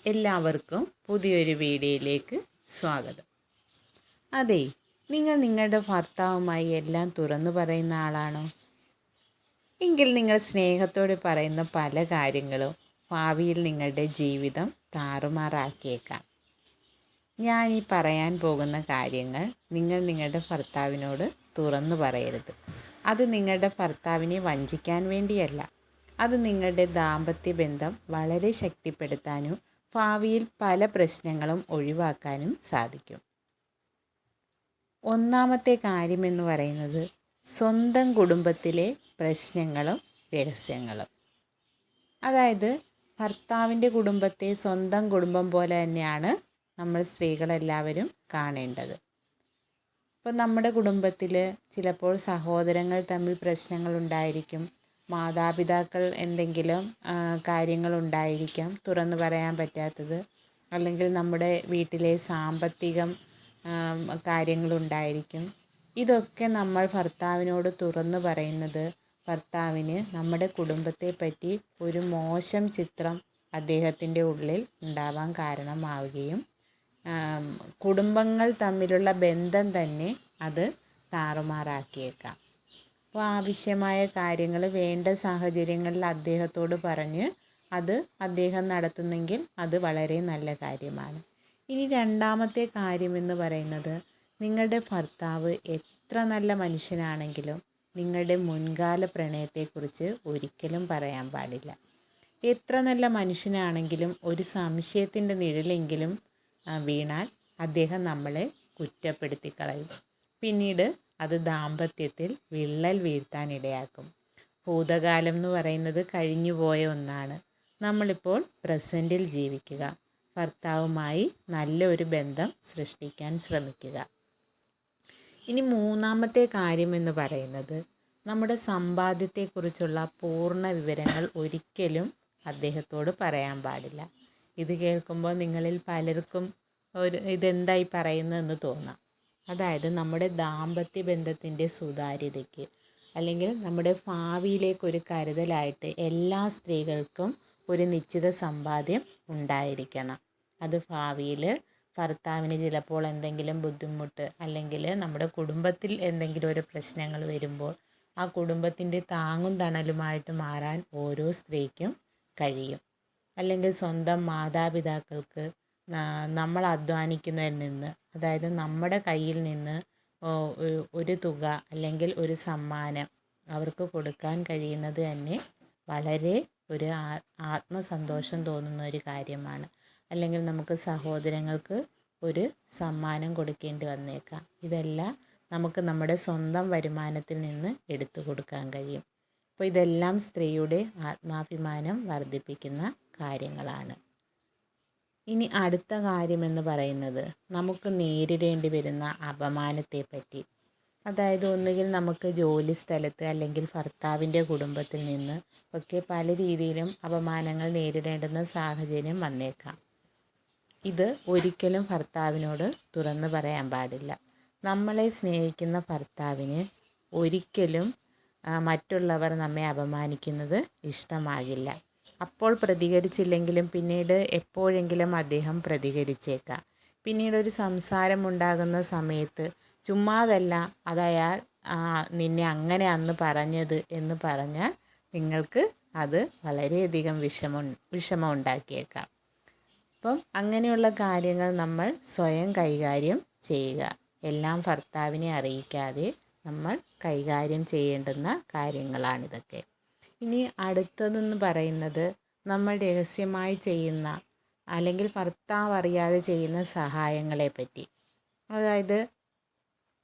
എല്ലാവർക്കും പുതിയൊരു വീഡിയോയിലേക്ക് സ്വാഗതം. അതെ, നിങ്ങൾ നിങ്ങളുടെ ഭർത്താവുമായി എല്ലാം തുറന്നു പറയുന്ന ആളാണോ? എങ്കിൽ നിങ്ങൾ സ്നേഹത്തോടെ പറയുന്ന പല കാര്യങ്ങളും ഭാവിയിൽ നിങ്ങളുടെ ജീവിതം താറുമാറാക്കിയേക്കാം. ഞാൻ ഈ പറയാൻ പോകുന്ന കാര്യങ്ങൾ നിങ്ങൾ നിങ്ങളുടെ ഭർത്താവിനോട് തുറന്നു പറയരുത്. അത് നിങ്ങളുടെ ഭർത്താവിനെ വഞ്ചിക്കാൻ വേണ്ടിയല്ല. അത് നിങ്ങളുടെ ദാമ്പത്യ ബന്ധം വളരെ ശക്തിപ്പെടുത്താനും ഭാവിയിൽ പല പ്രശ്നങ്ങളും ഒഴിവാക്കാനും സാധിക്കും. ഒന്നാമത്തെ കാര്യമെന്ന് പറയുന്നത് സ്വന്തം കുടുംബത്തിലെ പ്രശ്നങ്ങളും രഹസ്യങ്ങളും. അതായത് ഭർത്താവിൻ്റെ കുടുംബത്തെ സ്വന്തം കുടുംബം പോലെ തന്നെയാണ് നമ്മൾ സ്ത്രീകളെല്ലാവരും കാണേണ്ടത്. ഇപ്പോൾ നമ്മുടെ കുടുംബത്തിൽ ചിലപ്പോൾ സഹോദരങ്ങൾ തമ്മിൽ പ്രശ്നങ്ങളുണ്ടായിരിക്കും, മാതാപിതാക്കൾ എന്തെങ്കിലും കാര്യങ്ങളുണ്ടായിരിക്കാം തുറന്നു പറയാൻ പറ്റാത്തത്, അല്ലെങ്കിൽ നമ്മുടെ വീട്ടിലെ സാമ്പത്തികം കാര്യങ്ങളുണ്ടായിരിക്കും. ഇതൊക്കെ നമ്മൾ ഭർത്താവിനോട് തുറന്നു പറയുന്നത് ഭർത്താവിന് നമ്മുടെ കുടുംബത്തെ പറ്റി ഒരു മോശം ചിത്രം അദ്ദേഹത്തിൻ്റെ ഉള്ളിൽ ഉണ്ടാവാൻ കാരണമാവുകയും കുടുംബങ്ങൾ തമ്മിലുള്ള ബന്ധം തന്നെ അത് താറുമാറാക്കിയേക്കാം. അപ്പോൾ ആവശ്യമായ കാര്യങ്ങൾ വേണ്ട സാഹചര്യങ്ങളിൽ അദ്ദേഹത്തോട് പറഞ്ഞ് അത് അദ്ദേഹം നടത്തുന്നെങ്കിൽ അത് വളരെ നല്ല കാര്യമാണ്. ഇനി രണ്ടാമത്തെ കാര്യമെന്ന് പറയുന്നത് നിങ്ങളുടെ ഭർത്താവ് എത്ര നല്ല മനുഷ്യനാണെങ്കിലും നിങ്ങളുടെ മുൻകാല പ്രണയത്തെക്കുറിച്ച് ഒരിക്കലും പറയാൻ പാടില്ല. എത്ര നല്ല മനുഷ്യനാണെങ്കിലും ഒരു സംശയത്തിൻ്റെ നിഴലെങ്കിലും വീണാൽ അദ്ദേഹം നമ്മളെ കുറ്റപ്പെടുത്തി കളയും. പിന്നീട് അത് ദാമ്പത്യത്തിൽ വിള്ളൽ വീഴ്ത്താനിടയാക്കും. ഭൂതകാലം എന്ന് പറയുന്നത് കഴിഞ്ഞുപോയ ഒന്നാണ്. നമ്മളിപ്പോൾ പ്രസൻറ്റിൽ ജീവിക്കുക. ഭർത്താവുമായി നല്ലൊരു ബന്ധം സൃഷ്ടിക്കാൻ ശ്രമിക്കുക. ഇനി മൂന്നാമത്തെ കാര്യമെന്ന് പറയുന്നത് നമ്മുടെ സമ്പാദ്യത്തെക്കുറിച്ചുള്ള പൂർണ്ണ വിവരങ്ങൾ ഒരിക്കലും അദ്ദേഹത്തോട് പറയാൻ പാടില്ല. ഇത് കേൾക്കുമ്പോൾ നിങ്ങളിൽ പലർക്കും ഇതെന്തായി പറയുന്നതെന്ന് തോന്നാം. അതായത് നമ്മുടെ ദാമ്പത്യ ബന്ധത്തിൻ്റെ സുതാര്യതയ്ക്ക് അല്ലെങ്കിൽ നമ്മുടെ ഭാവിയിലേക്കൊരു കരുതലായിട്ട് എല്ലാ സ്ത്രീകൾക്കും ഒരു നിശ്ചിത സമ്പാദ്യം ഉണ്ടായിരിക്കണം. അത് ഭാവിയിൽ ഭർത്താവിന് ചിലപ്പോൾ എന്തെങ്കിലും ബുദ്ധിമുട്ട് അല്ലെങ്കിൽ നമ്മുടെ കുടുംബത്തിൽ എന്തെങ്കിലും ഒരു പ്രശ്നങ്ങൾ വരുമ്പോൾ ആ കുടുംബത്തിൻ്റെ താങ്ങും തണലുമായിട്ട് മാറാൻ ഓരോ സ്ത്രീക്കും കഴിയും. അല്ലെങ്കിൽ സ്വന്തം മാതാപിതാക്കൾക്ക് നമ്മൾ അധ്വാനിക്കുന്നതിൽ നിന്ന്, അതായത് നമ്മുടെ കയ്യിൽ നിന്ന് ഒരു തുക അല്ലെങ്കിൽ ഒരു സമ്മാനം അവർക്ക് കൊടുക്കാൻ കഴിയുന്നത് തന്നെ വളരെ ഒരു ആത്മസന്തോഷം തോന്നുന്ന ഒരു കാര്യമാണ്. അല്ലെങ്കിൽ നമുക്ക് സഹോദരങ്ങൾക്ക് ഒരു സമ്മാനം കൊടുക്കേണ്ടി വന്നേക്കാം. ഇതെല്ലാം നമുക്ക് നമ്മുടെ സ്വന്തം വരുമാനത്തിൽ നിന്ന് എടുത്തു കൊടുക്കാൻ കഴിയും. അപ്പോൾ ഇതെല്ലാം സ്ത്രീയുടെ ആത്മാഭിമാനം വർദ്ധിപ്പിക്കുന്ന കാര്യങ്ങളാണ്. ഇനി അടുത്ത കാര്യമെന്ന് പറയുന്നത് നമുക്ക് നേരിടേണ്ടി വരുന്ന അപമാനത്തെ പറ്റി. അതായത് ഒന്നുകിൽ നമുക്ക് ജോലി സ്ഥലത്ത് അല്ലെങ്കിൽ ഭർത്താവിൻ്റെ കുടുംബത്തിൽ നിന്ന് ഒക്കെ പല രീതിയിലും അപമാനങ്ങൾ നേരിടേണ്ടുന്ന സാഹചര്യം വന്നേക്കാം. ഇത് ഒരിക്കലും ഭർത്താവിനോട് തുറന്നു പറയാൻ പാടില്ല. നമ്മളെ സ്നേഹിക്കുന്ന ഭർത്താവിന് ഒരിക്കലും മറ്റുള്ളവർ നമ്മെ അപമാനിക്കുന്നത് ഇഷ്ടമാകില്ല. അപ്പോൾ പ്രതികരിച്ചില്ലെങ്കിലും പിന്നീട് എപ്പോഴെങ്കിലും അദ്ദേഹം പ്രതികരിച്ചേക്കാം. പിന്നീട് ഒരു സംസാരമുണ്ടാകുന്ന സമയത്ത് ചുമ്മാതല്ല അതയാൾ നിന്നെ അങ്ങനെ അന്ന് പറഞ്ഞത് എന്ന് പറഞ്ഞാൽ നിങ്ങൾക്ക് അത് വളരെയധികം വിഷമം ഉണ്ടാക്കിയേക്കാം. അപ്പം അങ്ങനെയുള്ള കാര്യങ്ങൾ നമ്മൾ സ്വയം കൈകാര്യം ചെയ്യുക. എല്ലാം ഭർത്താവിനെ അറിയിക്കാതെ നമ്മൾ കൈകാര്യം ചെയ്യേണ്ടുന്ന കാര്യങ്ങളാണിതൊക്കെ. ഇനി അടുത്തതെന്ന് പറയുന്നത് നമ്മൾ രഹസ്യമായി ചെയ്യുന്ന അല്ലെങ്കിൽ ഭർത്താവ് അറിയാതെ ചെയ്യുന്ന സഹായങ്ങളെ പറ്റി. അതായത്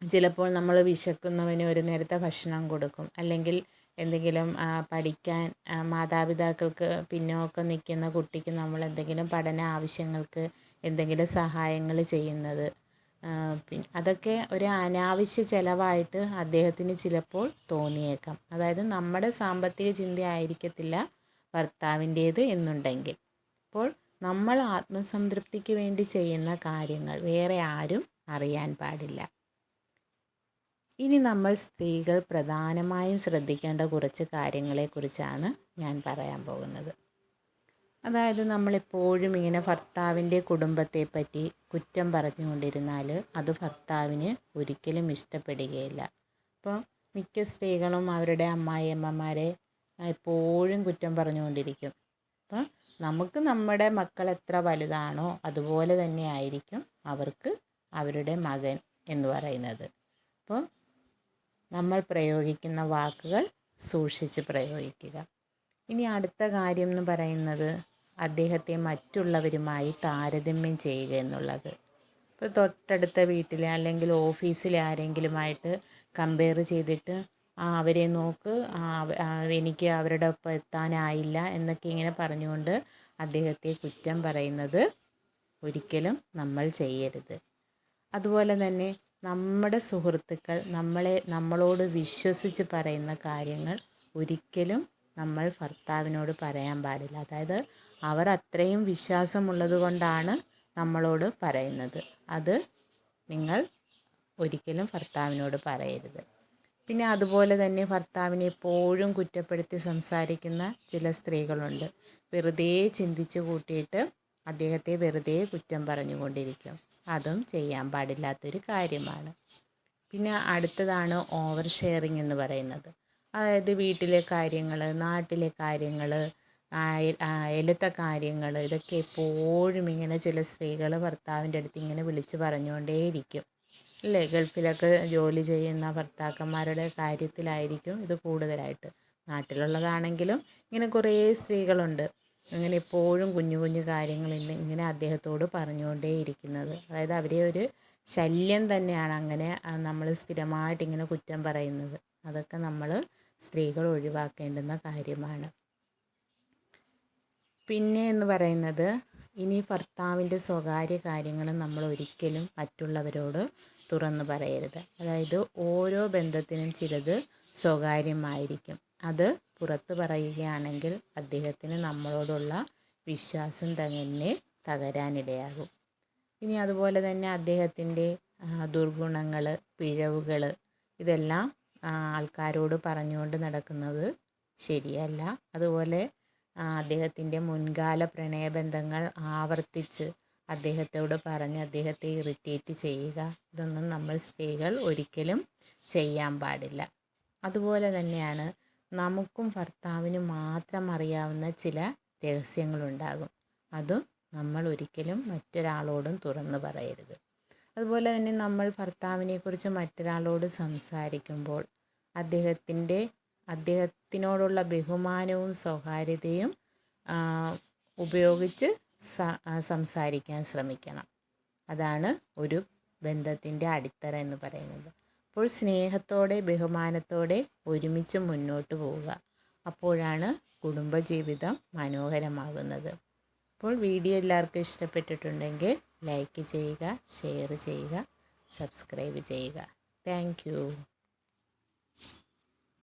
ചിലപ്പോൾ നമ്മൾ വിശക്കുന്നവന് ഒരു നേരത്തെ ഭക്ഷണം കൊടുക്കും, അല്ലെങ്കിൽ എന്തെങ്കിലും പഠിക്കാൻ മാതാപിതാക്കൾക്ക് പിന്നോക്കം നിൽക്കുന്ന കുട്ടിക്ക് നമ്മൾ എന്തെങ്കിലും പഠന ആവശ്യങ്ങൾക്ക് എന്തെങ്കിലും സഹായങ്ങൾ ചെയ്യുന്നത്, അതൊക്കെ ഒരു അനാവശ്യ ചിലവായിട്ട് അദ്ദേഹത്തിന് ചിലപ്പോൾ തോന്നിയേക്കാം. അതായത് നമ്മുടെ സാമ്പത്തിക ചിന്ത ആയിരിക്കത്തില്ല ഭർത്താവിൻ്റേത് എന്നുണ്ടെങ്കിൽ. അപ്പോൾ നമ്മൾ ആത്മസംതൃപ്തിക്ക് വേണ്ടി ചെയ്യുന്ന കാര്യങ്ങൾ വേറെ ആരും അറിയാൻ പാടില്ല. ഇനി നമ്മൾ സ്ത്രീകൾ പ്രധാനമായും ശ്രദ്ധിക്കേണ്ട കുറച്ച് കാര്യങ്ങളെക്കുറിച്ചാണ് ഞാൻ പറയാൻ പോകുന്നത്. അതായത് നമ്മളെപ്പോഴും ഇങ്ങനെ ഭർത്താവിൻ്റെ കുടുംബത്തെ പറ്റി കുറ്റം പറഞ്ഞുകൊണ്ടിരുന്നാൽ അത് ഭർത്താവിന് ഒരിക്കലും ഇഷ്ടപ്പെടുകയില്ല. അപ്പോൾ മിക്ക സ്ത്രീകളും അവരുടെ അമ്മായിയമ്മമാരെ എപ്പോഴും കുറ്റം പറഞ്ഞുകൊണ്ടിരിക്കും. അപ്പം നമുക്ക് നമ്മുടെ മക്കൾ എത്ര വലുതാണോ അതുപോലെ തന്നെ ആയിരിക്കും അവർക്ക് അവരുടെ മകൻ എന്ന് പറയുന്നത്. അപ്പോൾ നമ്മൾ പ്രയോഗിക്കുന്ന വാക്കുകൾ സൂക്ഷിച്ച് പ്രയോഗിക്കുക. ഇനി അടുത്ത കാര്യം എന്ന് പറയുന്നത് അദ്ദേഹത്തെ മറ്റുള്ളവരുമായി താരതമ്യം ചെയ്യുക എന്നുള്ളത്. ഇപ്പോൾ തൊട്ടടുത്ത വീട്ടിലെ അല്ലെങ്കിൽ ഓഫീസിലെ ആരെങ്കിലുമായിട്ട് കമ്പയർ ചെയ്തിട്ട് അവരെ നോക്ക്, എനിക്ക് അവരുടെ ഒപ്പം എത്താനായില്ല എന്നൊക്കെ ഇങ്ങനെ പറഞ്ഞുകൊണ്ട് അദ്ദേഹത്തെ കുറ്റം പറയുന്നത് ഒരിക്കലും നമ്മൾ ചെയ്യരുത്. അതുപോലെ തന്നെ നമ്മുടെ സുഹൃത്തുക്കൾ നമ്മളോട് വിശ്വസിച്ച് പറയുന്ന കാര്യങ്ങൾ ഒരിക്കലും നമ്മൾ ഭർത്താവിനോട് പറയാൻ പാടില്ല. അതായത് അവർ അത്രയും വിശ്വാസമുള്ളത് കൊണ്ടാണ് നമ്മളോട് പറയുന്നത്. അത് നിങ്ങൾ ഒരിക്കലും ഭർത്താവിനോട് പറയരുത്. പിന്നെ അതുപോലെ തന്നെ ഭർത്താവിനെ എപ്പോഴും കുറ്റപ്പെടുത്തി സംസാരിക്കുന്ന ചില സ്ത്രീകളുണ്ട്. വെറുതെ ചിന്തിച്ച് കൂട്ടിയിട്ട് അദ്ദേഹത്തെ വെറുതെ കുറ്റം പറഞ്ഞുകൊണ്ടിരിക്കും. അതും ചെയ്യാൻ പാടില്ലാത്തൊരു കാര്യമാണ്. പിന്നെ അടുത്തതാണ് ഓവർ ഷെയറിങ് എന്ന് പറയുന്നത്. അതായത് വീട്ടിലെ കാര്യങ്ങൾ, നാട്ടിലെ കാര്യങ്ങൾ, അയലത്തെ കാര്യങ്ങൾ, ഇതൊക്കെ എപ്പോഴും ഇങ്ങനെ ചില സ്ത്രീകൾ ഭർത്താവിൻ്റെ അടുത്ത് ഇങ്ങനെ വിളിച്ച് പറഞ്ഞുകൊണ്ടേയിരിക്കും അല്ലേ. ഗൾഫിലൊക്കെ ജോലി ചെയ്യുന്ന ഭർത്താക്കന്മാരുടെ കാര്യത്തിലായിരിക്കും ഇത് കൂടുതലായിട്ട്. നാട്ടിലുള്ളതാണെങ്കിലും ഇങ്ങനെ കുറേ സ്ത്രീകളുണ്ട് അങ്ങനെ എപ്പോഴും കുഞ്ഞു കുഞ്ഞു കാര്യങ്ങൾ ഇങ്ങനെ അദ്ദേഹത്തോട് പറഞ്ഞുകൊണ്ടേയിരിക്കുന്നത്. അതായത് അവരെ ഒരു ശല്യം തന്നെയാണ് അങ്ങനെ നമ്മൾ സ്ഥിരമായിട്ട് ഇങ്ങനെ കുറ്റം പറയുന്നത്. അതൊക്കെ നമ്മൾ സ്ത്രീകൾ ഒഴിവാക്കേണ്ടുന്ന കാര്യമാണ്. പിന്നെ എന്ന് പറയുന്നത് ഇനി ഭർത്താവിൻ്റെ സ്വകാര്യ കാര്യങ്ങൾ നമ്മൾ ഒരിക്കലും മറ്റുള്ളവരോട് തുറന്നു പറയരുത്. അതായത് ഓരോ ബന്ധത്തിനും ചിലത് സ്വകാര്യമായിരിക്കും. അത് പുറത്ത് പറയുകയാണെങ്കിൽ അദ്ദേഹത്തിന് നമ്മളോടുള്ള വിശ്വാസം തന്നെ തകരാനിടയാകും. ഇനി അതുപോലെ തന്നെ അദ്ദേഹത്തിൻ്റെ ദുർഗുണങ്ങൾ, പിഴവുകൾ ഇതെല്ലാം ആൾക്കാരോട് പറഞ്ഞുകൊണ്ട് നടക്കുന്നത് ശരിയല്ല. അതുപോലെ അദ്ദേഹത്തിൻ്റെ മുൻകാല പ്രണയബന്ധങ്ങൾ ആവർത്തിച്ച് അദ്ദേഹത്തോട് പറഞ്ഞ് അദ്ദേഹത്തെ ഇറിറ്റേറ്റ് ചെയ്യുക, ഇതൊന്നും നമ്മൾ സ്ത്രീകൾ ഒരിക്കലും ചെയ്യാൻ പാടില്ല. അതുപോലെ തന്നെയാണ് നമുക്കും ഭർത്താവിനും മാത്രം അറിയാവുന്ന ചില രഹസ്യങ്ങളുണ്ടാകും. അതും നമ്മൾ ഒരിക്കലും മറ്റൊരാളോടും തുറന്നു പറയരുത്. അതുപോലെ തന്നെ നമ്മൾ ഭർത്താവിനെക്കുറിച്ച് മറ്റൊരാളോട് സംസാരിക്കുമ്പോൾ അദ്ദേഹത്തിനോടുള്ള ബഹുമാനവും സ്വകാര്യതയും ഉപയോഗിച്ച് സംസാരിക്കാൻ ശ്രമിക്കണം. അതാണ് ഒരു ബന്ധത്തിൻ്റെ അടിത്തറ എന്ന് പറയുന്നത്. അപ്പോൾ സ്നേഹത്തോടെ ബഹുമാനത്തോടെ ഒരുമിച്ച് മുന്നോട്ട് പോവുക. അപ്പോഴാണ് കുടുംബജീവിതം മനോഹരമാകുന്നത്. അപ്പോൾ വീഡിയോ എല്ലാവർക്കും ഇഷ്ടപ്പെട്ടിട്ടുണ്ടെങ്കിൽ ലൈക്ക് ചെയ്യുക, ഷെയർ ചെയ്യുക, സബ്സ്ക്രൈബ് ചെയ്യുക. Thank you.